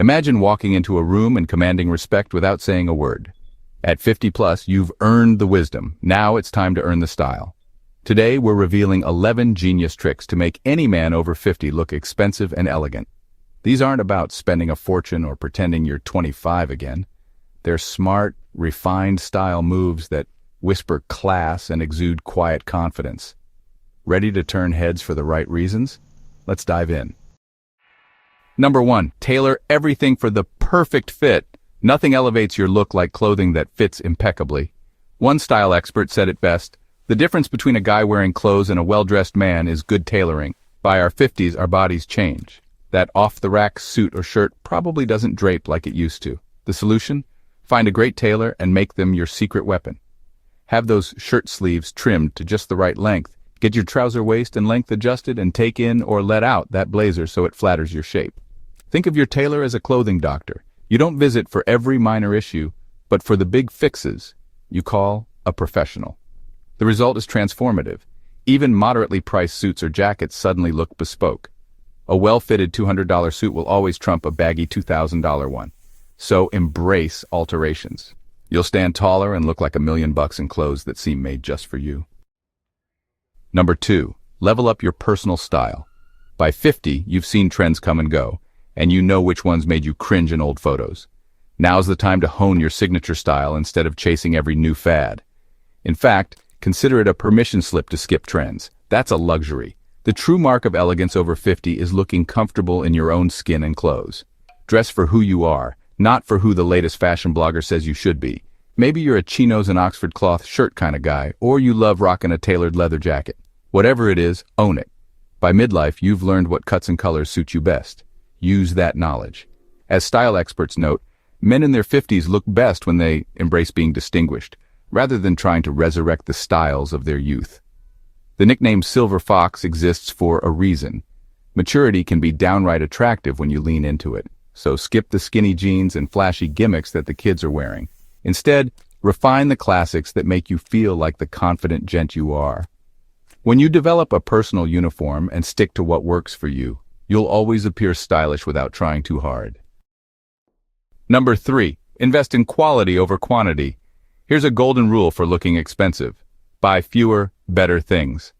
Imagine walking into a room and commanding respect without saying a word. At 50 plus, you've earned the wisdom. Now it's time to earn the style. Today, we're revealing 11 genius tricks to make any man over 50 look expensive and elegant. These aren't about spending a fortune or pretending you're 25 again. They're smart, refined style moves that whisper class and exude quiet confidence. Ready to turn heads for the right reasons? Let's dive in. Number 1, tailor everything for the perfect fit. Nothing elevates your look like clothing that fits impeccably. One style expert said it best: the difference between a guy wearing clothes and a well-dressed man is good tailoring. By our 50s, our bodies change. That off-the-rack suit or shirt probably doesn't drape like it used to. The solution? Find a great tailor and make them your secret weapon. Have those shirt sleeves trimmed to just the right length. Get your trouser waist and length adjusted and take in or let out that blazer so it flatters your shape. Think of your tailor as a clothing doctor. You don't visit for every minor issue, but for the big fixes, you call a professional. The result is transformative. Even moderately priced suits or jackets suddenly look bespoke. A well-fitted $200 suit will always trump a baggy $2,000 one. So embrace alterations. You'll stand taller and look like $1 million in clothes that seem made just for you. Number 2, level up your personal style. By 50, you've seen trends come and go, and you know which ones made you cringe in old photos. Now's the time to hone your signature style instead of chasing every new fad. In fact, consider it a permission slip to skip trends. That's a luxury. The true mark of elegance over 50 is looking comfortable in your own skin and clothes. Dress for who you are, not for who the latest fashion blogger says you should be. Maybe you're a chinos and Oxford cloth shirt kind of guy, or you love rocking a tailored leather jacket. Whatever it is, own it. By midlife, you've learned what cuts and colors suit you best. Use that knowledge. As style experts note, men in their 50s look best when they embrace being distinguished, rather than trying to resurrect the styles of their youth. The nickname Silver Fox exists for a reason. Maturity can be downright attractive when you lean into it, so skip the skinny jeans and flashy gimmicks that the kids are wearing. Instead, refine the classics that make you feel like the confident gent you are. When you develop a personal uniform and stick to what works for you, you'll always appear stylish without trying too hard. Number 3, invest in quality over quantity. Here's a golden rule for looking expensive. Buy fewer, better things.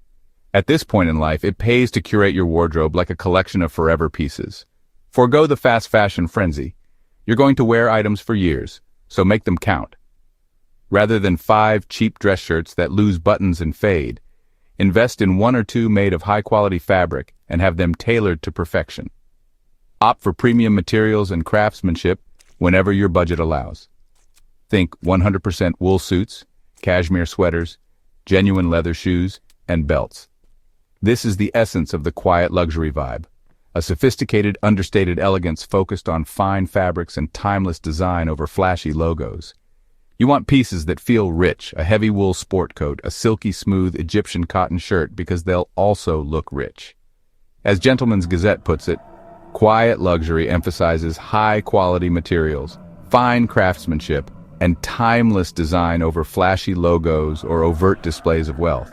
At this point in life, it pays to curate your wardrobe like a collection of forever pieces. Forgo the fast fashion frenzy. You're going to wear items for years, so make them count. Rather than 5 cheap dress shirts that lose buttons and fade, invest in 1 or 2 made of high-quality fabric and have them tailored to perfection. Opt for premium materials and craftsmanship whenever your budget allows. Think 100% wool suits, cashmere sweaters, genuine leather shoes, and belts. This is the essence of the quiet luxury vibe. A sophisticated, understated elegance focused on fine fabrics and timeless design over flashy logos. You want pieces that feel rich, a heavy wool sport coat, a silky smooth Egyptian cotton shirt, because they'll also look rich. As Gentleman's Gazette puts it, quiet luxury emphasizes high-quality materials, fine craftsmanship, and timeless design over flashy logos or overt displays of wealth.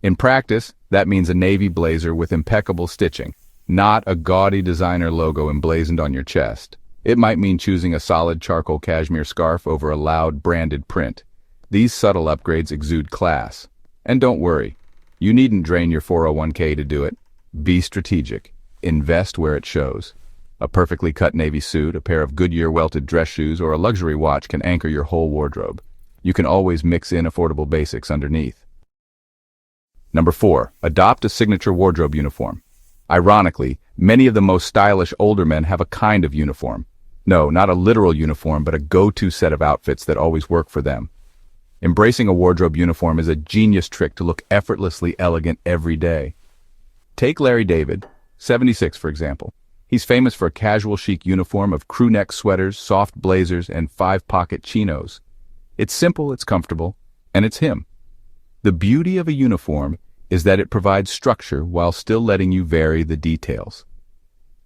In practice, that means a navy blazer with impeccable stitching, not a gaudy designer logo emblazoned on your chest. It might mean choosing a solid charcoal cashmere scarf over a loud branded print. These subtle upgrades exude class. And don't worry, you needn't drain your 401k to do it. Be strategic. Invest where it shows. A perfectly cut navy suit, a pair of Goodyear welted dress shoes, or a luxury watch can anchor your whole wardrobe. You can always mix in affordable basics underneath. Number 4, adopt a signature wardrobe uniform. Ironically, many of the most stylish older men have a kind of uniform. No, not a literal uniform, but a go-to set of outfits that always work for them. Embracing a wardrobe uniform is a genius trick to look effortlessly elegant every day. Take Larry David, 76 for example. He's famous for a casual chic uniform of crew-neck sweaters, soft blazers, and 5-pocket chinos. It's simple, it's comfortable, and it's him. The beauty of a uniform is that it provides structure while still letting you vary the details.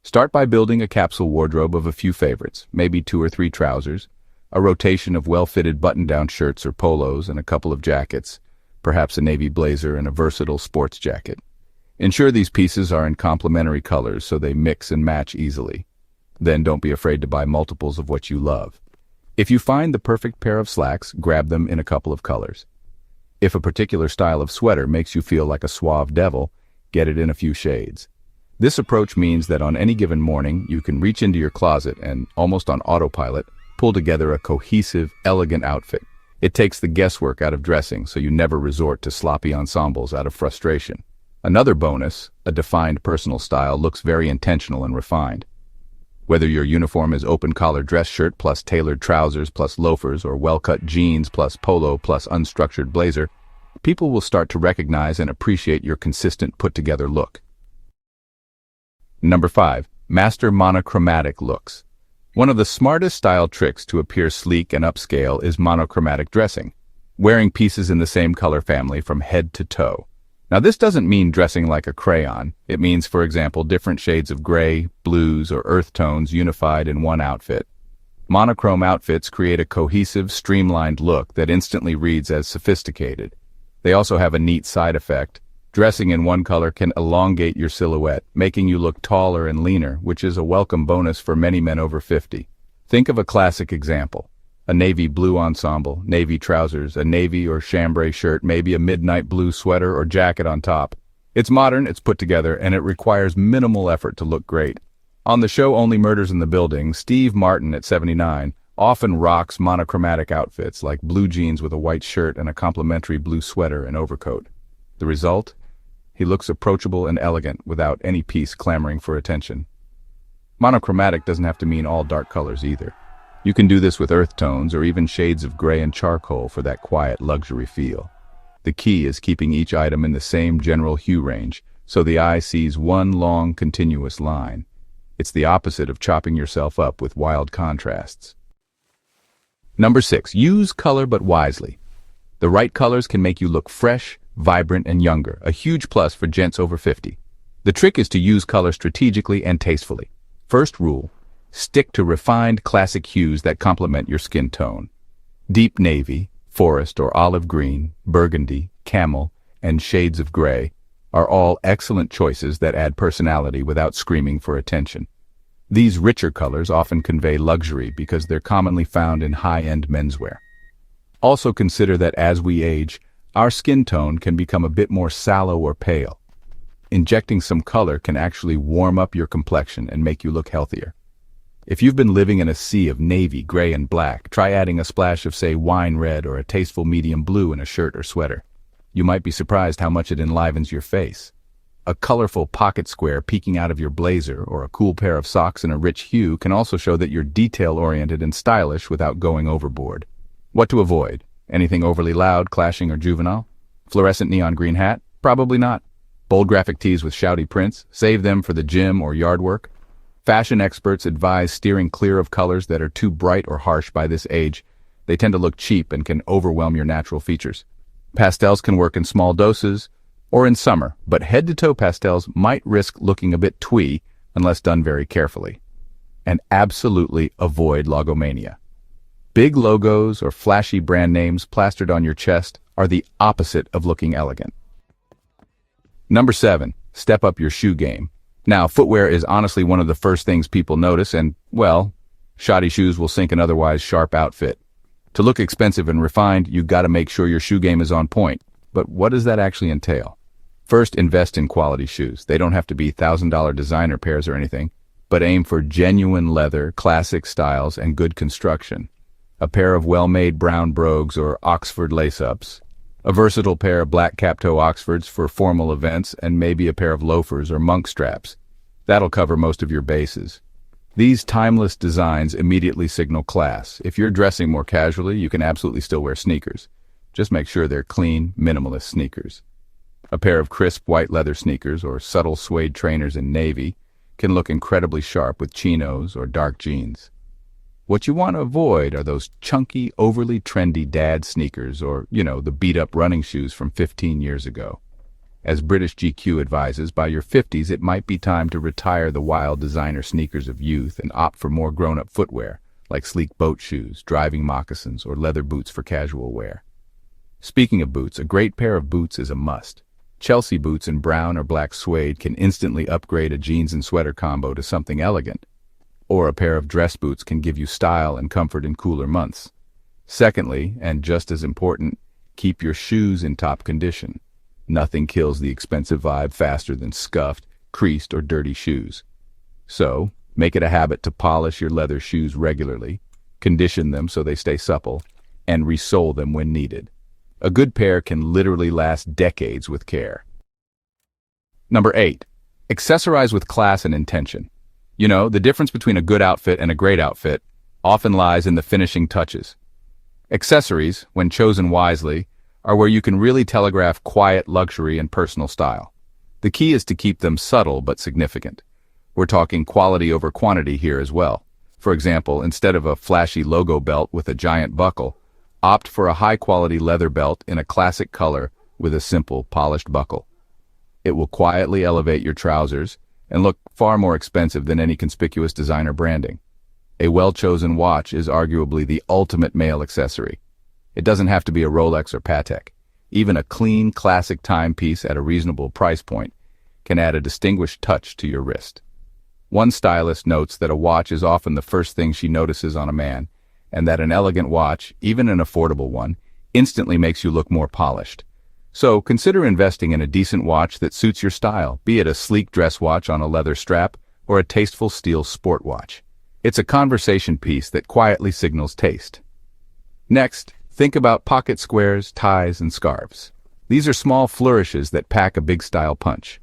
Start by building a capsule wardrobe of a few favorites, maybe 2 or 3 trousers, a rotation of well-fitted button-down shirts or polos and a couple of jackets, perhaps a navy blazer and a versatile sports jacket. Ensure these pieces are in complementary colors so they mix and match easily. Then don't be afraid to buy multiples of what you love. If you find the perfect pair of slacks, grab them in a couple of colors. If a particular style of sweater makes you feel like a suave devil, get it in a few shades. This approach means that on any given morning, you can reach into your closet and, almost on autopilot, pull together a cohesive, elegant outfit. It takes the guesswork out of dressing, so you never resort to sloppy ensembles out of frustration. Another bonus, a defined personal style, looks very intentional and refined. Whether your uniform is open-collar dress shirt plus tailored trousers plus loafers or well-cut jeans plus polo plus unstructured blazer, people will start to recognize and appreciate your consistent put-together look. Number 5. Master monochromatic looks. One of the smartest style tricks to appear sleek and upscale is monochromatic dressing, wearing pieces in the same color family from head to toe. Now, this doesn't mean dressing like a crayon. It means, for example, different shades of gray, blues, or earth tones unified in one outfit. Monochrome outfits create a cohesive, streamlined look that instantly reads as sophisticated. They also have a neat side effect. Dressing in one color can elongate your silhouette, making you look taller and leaner, which is a welcome bonus for many men over 50. Think of a classic example. A navy blue ensemble, navy trousers, a navy or chambray shirt, maybe a midnight blue sweater or jacket on top. It's modern, it's put together, and it requires minimal effort to look great. On the show Only Murders in the Building, Steve Martin at 79 often rocks monochromatic outfits like blue jeans with a white shirt and a complementary blue sweater and overcoat. The result? He looks approachable and elegant without any piece clamoring for attention. Monochromatic doesn't have to mean all dark colors either. You can do this with earth tones or even shades of gray and charcoal for that quiet luxury feel. The key is keeping each item in the same general hue range, so the eye sees one long, continuous line. It's the opposite of chopping yourself up with wild contrasts. Number 6. Use color but wisely. The right colors can make you look fresh, vibrant, and younger, a huge plus for gents over 50. The trick is to use color strategically and tastefully. First rule: stick to refined, classic hues that complement your skin tone. Deep navy, forest or olive green, burgundy, camel, and shades of gray are all excellent choices that add personality without screaming for attention. These richer colors often convey luxury because they're commonly found in high-end menswear. Also consider that as we age, our skin tone can become a bit more sallow or pale. Injecting some color can actually warm up your complexion and make you look healthier. If you've been living in a sea of navy, gray, and black, try adding a splash of, say, wine red or a tasteful medium blue in a shirt or sweater. You might be surprised how much it enlivens your face. A colorful pocket square peeking out of your blazer or a cool pair of socks in a rich hue can also show that you're detail-oriented and stylish without going overboard. What to avoid? Anything overly loud, clashing, or juvenile? Fluorescent neon green hat? Probably not. Bold graphic tees with shouty prints? Save them for the gym or yard work. Fashion experts advise steering clear of colors that are too bright or harsh by this age. They tend to look cheap and can overwhelm your natural features. Pastels can work in small doses or in summer, but head-to-toe pastels might risk looking a bit twee unless done very carefully. And absolutely avoid logomania. Big logos or flashy brand names plastered on your chest are the opposite of looking elegant. Number 7. Step up your shoe game. Now, footwear is honestly one of the first things people notice, and, well, shoddy shoes will sink an otherwise sharp outfit. To look expensive and refined, you gotta make sure your shoe game is on point. But what does that actually entail? First, invest in quality shoes. They don't have to be $1,000 designer pairs or anything, but aim for genuine leather, classic styles, and good construction. A pair of well-made brown brogues or Oxford lace-ups, a versatile pair of black cap-toe Oxfords for formal events, and maybe a pair of loafers or monk straps. That'll cover most of your bases. These timeless designs immediately signal class. If you're dressing more casually, you can absolutely still wear sneakers. Just make sure they're clean, minimalist sneakers. A pair of crisp white leather sneakers or subtle suede trainers in navy can look incredibly sharp with chinos or dark jeans. What you want to avoid are those chunky, overly trendy dad sneakers or, the beat-up running shoes from 15 years ago. As British GQ advises, by your 50s it might be time to retire the wild designer sneakers of youth and opt for more grown-up footwear, like sleek boat shoes, driving moccasins, or leather boots for casual wear. Speaking of boots, a great pair of boots is a must. Chelsea boots in brown or black suede can instantly upgrade a jeans and sweater combo to something elegant. or a pair of dress boots can give you style and comfort in cooler months. Secondly, and just as important, keep your shoes in top condition. Nothing kills the expensive vibe faster than scuffed, creased, or dirty shoes. So, make it a habit to polish your leather shoes regularly, condition them so they stay supple, and resole them when needed. A good pair can literally last decades with care. Number 8. Accessorize with class and intention. You know, the difference between a good outfit and a great outfit often lies in the finishing touches. Accessories, when chosen wisely, are where you can really telegraph quiet luxury and personal style. The key is to keep them subtle but significant. We're talking quality over quantity here as well. For example, instead of a flashy logo belt with a giant buckle, opt for a high-quality leather belt in a classic color with a simple, polished buckle. It will quietly elevate your trousers and look far more expensive than any conspicuous designer branding. A well-chosen watch is arguably the ultimate male accessory. It doesn't have to be a Rolex or Patek. Even a clean, classic timepiece at a reasonable price point can add a distinguished touch to your wrist. One stylist notes that a watch is often the first thing she notices on a man, and that an elegant watch, even an affordable one, instantly makes you look more polished. So consider investing in a decent watch that suits your style, be it a sleek dress watch on a leather strap or a tasteful steel sport watch. It's a conversation piece that quietly signals taste. Next, think about pocket squares, ties, and scarves. These are small flourishes that pack a big style punch.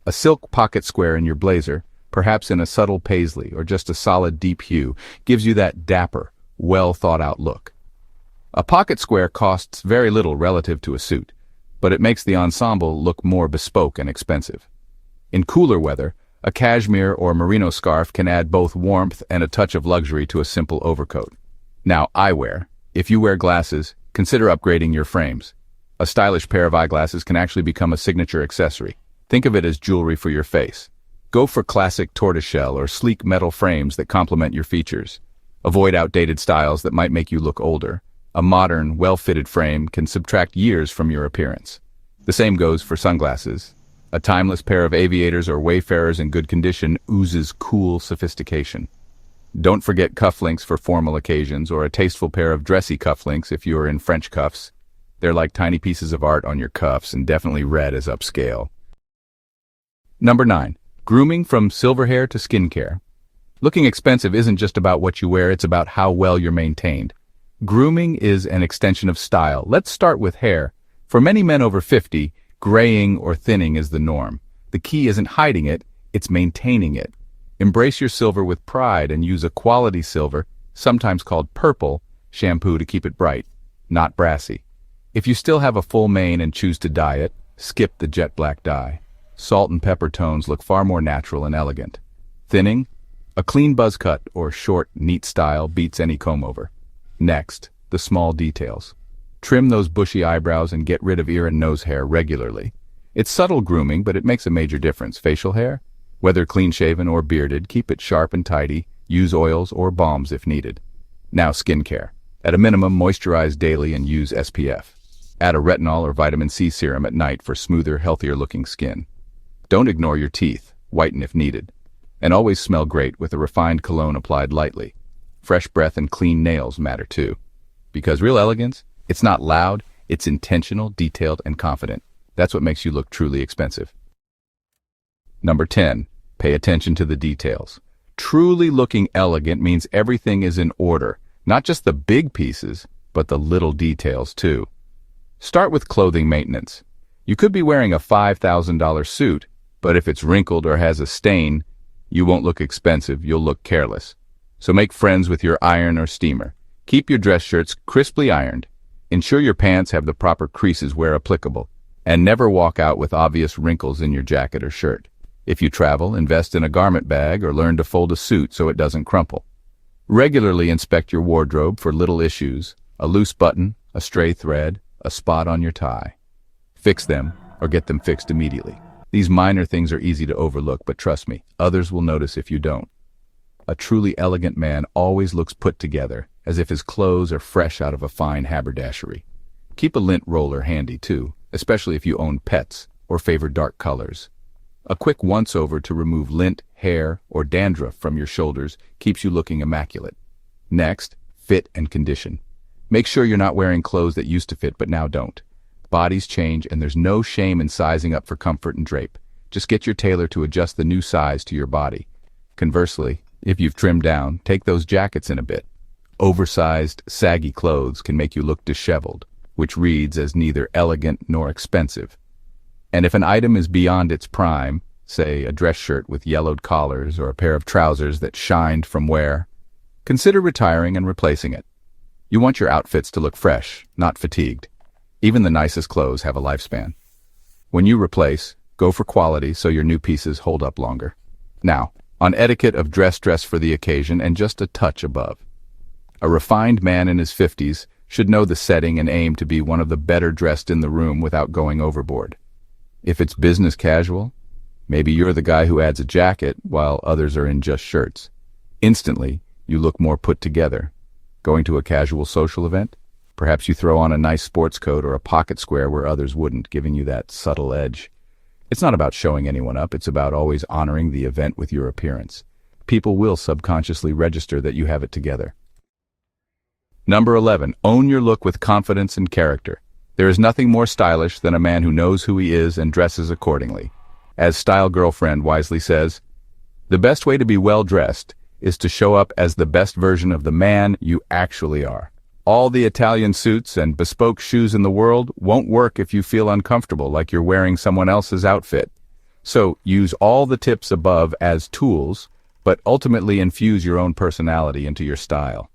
A silk pocket square in your blazer, perhaps in a subtle paisley or just a solid deep hue, gives you that dapper, well-thought-out look. A pocket square costs very little relative to a suit, but it makes the ensemble look more bespoke and expensive. In cooler weather, a cashmere or merino scarf can add both warmth and a touch of luxury to a simple overcoat. Now, eyewear. If you wear glasses, consider upgrading your frames. A stylish pair of eyeglasses can actually become a signature accessory. Think of it as jewelry for your face. Go for classic tortoiseshell or sleek metal frames that complement your features. Avoid outdated styles that might make you look older. A modern, well-fitted frame can subtract years from your appearance. The same goes for sunglasses. A timeless pair of aviators or wayfarers in good condition oozes cool sophistication. Don't forget cufflinks for formal occasions or a tasteful pair of dressy cufflinks if you are in French cuffs. They're like tiny pieces of art on your cuffs and definitely read as upscale. Number 9. Grooming from silver hair to skincare. Looking expensive isn't just about what you wear, it's about how well you're maintained. Grooming is an extension of style. Let's start with hair. For many men over 50, graying or thinning is the norm. The key isn't hiding it, it's maintaining it. Embrace your silver with pride and use a quality silver, sometimes called purple, shampoo to keep it bright, not brassy. If you still have a full mane and choose to dye it, skip the jet black dye. Salt and pepper tones look far more natural and elegant. Thinning? A clean buzz cut or short, neat style beats any comb-over. Next, the small details. Trim those bushy eyebrows and get rid of ear and nose hair regularly. It's subtle grooming, but it makes a major difference. Facial hair? Whether clean-shaven or bearded, keep it sharp and tidy. Use oils or balms if needed. Now skincare. At a minimum, moisturize daily and use SPF. Add a retinol or vitamin C serum at night for smoother, healthier-looking skin. Don't ignore your teeth. Whiten if needed. And always smell great with a refined cologne applied lightly. Fresh breath and clean nails matter too. Because real elegance, it's not loud, it's intentional, detailed, and confident. That's what makes you look truly expensive. Number 10. Pay attention to the details. Truly looking elegant means everything is in order. Not just the big pieces, but the little details too. Start with clothing maintenance. You could be wearing a $5,000 suit, but if it's wrinkled or has a stain, you won't look expensive, you'll look careless. So make friends with your iron or steamer. Keep your dress shirts crisply ironed. Ensure your pants have the proper creases where applicable. And never walk out with obvious wrinkles in your jacket or shirt. If you travel, invest in a garment bag or learn to fold a suit so it doesn't crumple. Regularly inspect your wardrobe for little issues, a loose button, a stray thread, a spot on your tie. Fix them or get them fixed immediately. These minor things are easy to overlook, but trust me, others will notice if you don't. A truly elegant man always looks put together, as if his clothes are fresh out of a fine haberdashery. Keep a lint roller handy too, especially if you own pets or favor dark colors. A quick once-over to remove lint, hair, or dandruff from your shoulders keeps you looking immaculate. Next, fit and condition. Make sure you're not wearing clothes that used to fit but now don't. Bodies change and there's no shame in sizing up for comfort and drape. Just get your tailor to adjust the new size to your body. Conversely, if you've trimmed down, take those jackets in a bit. Oversized, saggy clothes can make you look disheveled, which reads as neither elegant nor expensive. And if an item is beyond its prime, say a dress shirt with yellowed collars or a pair of trousers that shined from wear, consider retiring and replacing it. You want your outfits to look fresh, not fatigued. Even the nicest clothes have a lifespan. When you replace, go for quality so your new pieces hold up longer. Now, on etiquette of dress for the occasion and just a touch above. A refined man in his 50s should know the setting and aim to be one of the better dressed in the room without going overboard. If it's business casual, maybe you're the guy who adds a jacket while others are in just shirts. Instantly, you look more put together. Going to a casual social event? Perhaps you throw on a nice sports coat or a pocket square where others wouldn't, giving you that subtle edge. It's not about showing anyone up, it's about always honoring the event with your appearance. People will subconsciously register that you have it together. Number 11, own your look with confidence and character. There is nothing more stylish than a man who knows who he is and dresses accordingly. As Style Girlfriend wisely says, the best way to be well-dressed is to show up as the best version of the man you actually are. All the Italian suits and bespoke shoes in the world won't work if you feel uncomfortable like you're wearing someone else's outfit. So use all the tips above as tools, but ultimately infuse your own personality into your style.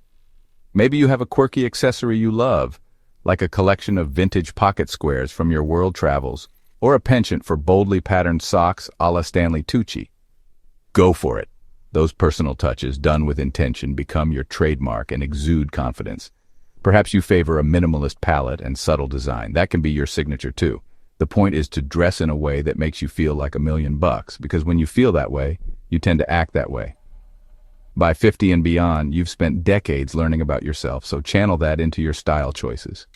Maybe you have a quirky accessory you love, like a collection of vintage pocket squares from your world travels, or a penchant for boldly patterned socks a la Stanley Tucci. Go for it. Those personal touches, done with intention, become your trademark and exude confidence. Perhaps you favor a minimalist palette and subtle design. That can be your signature too. The point is to dress in a way that makes you feel like $1,000,000, because when you feel that way, you tend to act that way. By 50 and beyond, you've spent decades learning about yourself, so channel that into your style choices.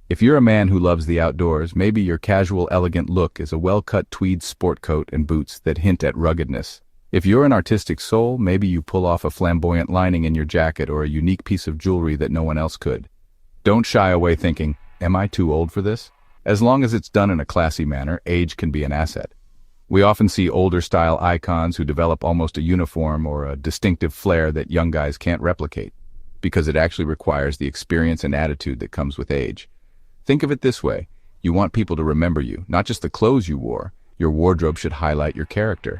If you're a man who loves the outdoors, maybe your casual, elegant look is a well-cut tweed sport coat and boots that hint at ruggedness. If you're an artistic soul, maybe you pull off a flamboyant lining in your jacket or a unique piece of jewelry that no one else could. Don't shy away thinking, am I too old for this? As long as it's done in a classy manner, age can be an asset. We often see older style icons who develop almost a uniform or a distinctive flair that young guys can't replicate, because it actually requires the experience and attitude that comes with age. Think of it this way, you want people to remember you, not just the clothes you wore. Your wardrobe should highlight your character.